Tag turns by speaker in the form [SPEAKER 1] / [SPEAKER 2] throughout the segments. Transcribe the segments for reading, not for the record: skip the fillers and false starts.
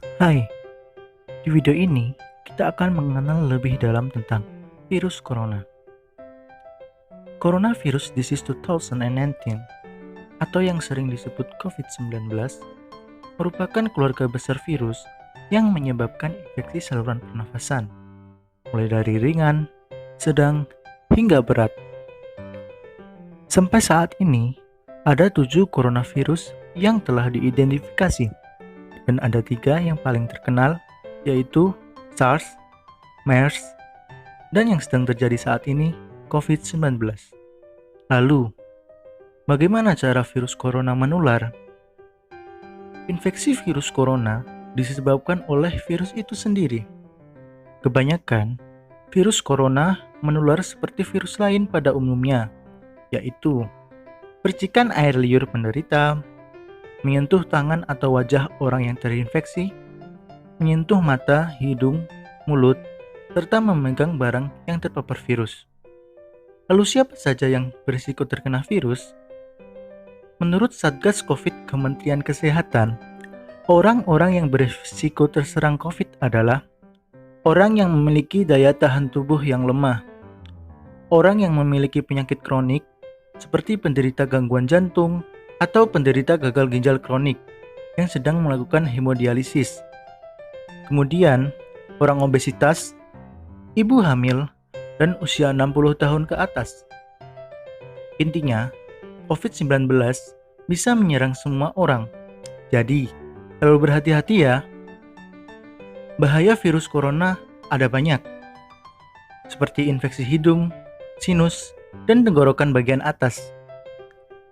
[SPEAKER 1] Hai, di video ini kita akan mengenal lebih dalam tentang virus corona. Coronavirus Disease 2019 atau yang sering disebut COVID-19 merupakan keluarga besar virus yang menyebabkan infeksi saluran pernafasan, mulai dari ringan, sedang, hingga berat. Sampai saat ini, ada 7 coronavirus yang telah diidentifikasi, dan ada 3 yang paling terkenal, yaitu SARS, MERS, dan yang sedang terjadi saat ini, COVID-19. Lalu, bagaimana cara virus corona menular? Infeksi virus corona disebabkan oleh virus itu sendiri. Kebanyakan, virus corona menular seperti virus lain pada umumnya, yaitu percikan air liur penderita, menyentuh tangan atau wajah orang yang terinfeksi, menyentuh mata, hidung, mulut, serta memegang barang yang terpapar virus. Lalu siapa saja yang berisiko terkena virus? Menurut Satgas COVID Kementerian Kesehatan, orang-orang yang berisiko terserang COVID adalah orang yang memiliki daya tahan tubuh yang lemah, orang yang memiliki penyakit kronik seperti penderita gangguan jantung atau penderita gagal ginjal kronik yang sedang melakukan hemodialisis. Kemudian, orang obesitas, ibu hamil, dan usia 60 tahun ke atas. Intinya, COVID-19 bisa menyerang semua orang. Jadi, selalu berhati-hati ya. Bahaya virus corona ada banyak, seperti infeksi hidung, sinus, dan tenggorokan bagian atas,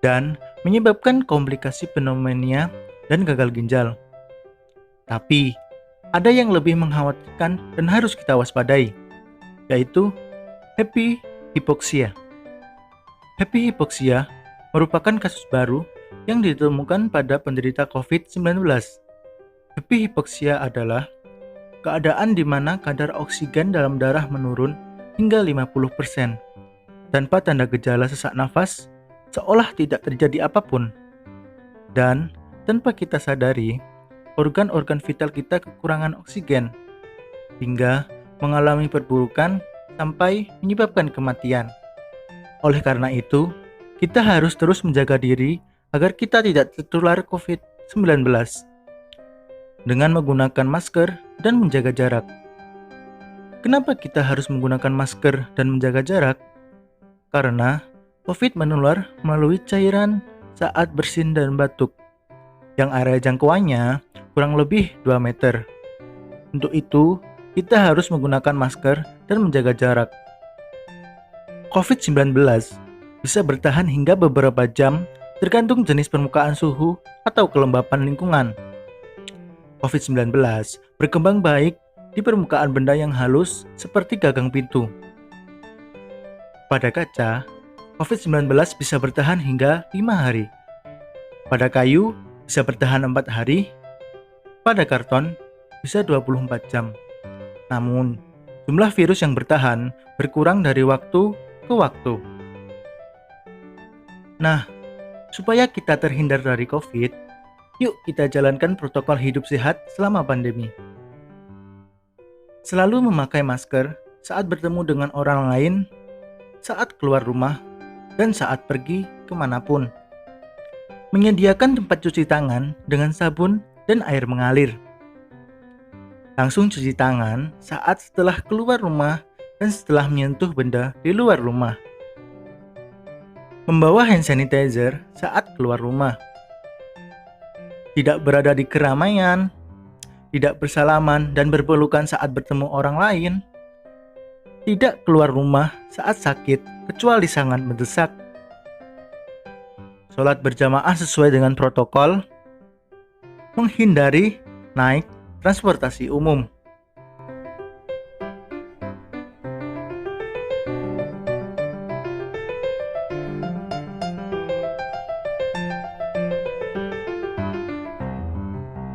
[SPEAKER 1] dan menyebabkan komplikasi pneumonia dan gagal ginjal. Tapi, ada yang lebih mengkhawatirkan dan harus kita waspadai, yaitu happy hypoxia. Happy hypoxia merupakan kasus baru yang ditemukan pada penderita COVID-19. Happy hypoxia adalah keadaan di mana kadar oksigen dalam darah menurun hingga 50%, tanpa tanda gejala sesak nafas, seolah tidak terjadi apapun. Dan tanpa kita sadari, organ-organ vital kita kekurangan oksigen, hingga mengalami perburukan sampai menyebabkan kematian. Oleh karena itu, kita harus terus menjaga diri agar kita tidak tertular COVID-19 dengan menggunakan masker dan menjaga jarak. Kenapa kita harus menggunakan masker dan menjaga jarak? Karena COVID menular melalui cairan saat bersin dan batuk, yang area jangkauannya kurang lebih 2 meter. Untuk itu, kita harus menggunakan masker dan menjaga jarak. COVID-19 bisa bertahan hingga beberapa jam tergantung jenis permukaan suhu atau kelembapan lingkungan. COVID-19 berkembang baik di permukaan benda yang halus seperti gagang pintu. Pada kaca, COVID-19 bisa bertahan hingga 5 hari. Pada kayu, bisa bertahan 4 hari. Pada karton, bisa 24 jam. Namun, jumlah virus yang bertahan berkurang dari waktu ke waktu. Nah, supaya kita terhindar dari COVID, yuk kita jalankan protokol hidup sehat selama pandemi. Selalu memakai masker saat bertemu dengan orang lain, saat keluar rumah, dan saat pergi kemanapun. Menyediakan tempat cuci tangan dengan sabun dan air mengalir. Langsung cuci tangan saat setelah keluar rumah dan setelah menyentuh benda di luar rumah. Membawa hand sanitizer saat keluar rumah. Tidak berada di keramaian, tidak bersalaman dan berpelukan saat bertemu orang lain. Tidak keluar rumah saat sakit kecuali sangat mendesak. Sholat berjamaah sesuai dengan protokol. Menghindari naik transportasi umum.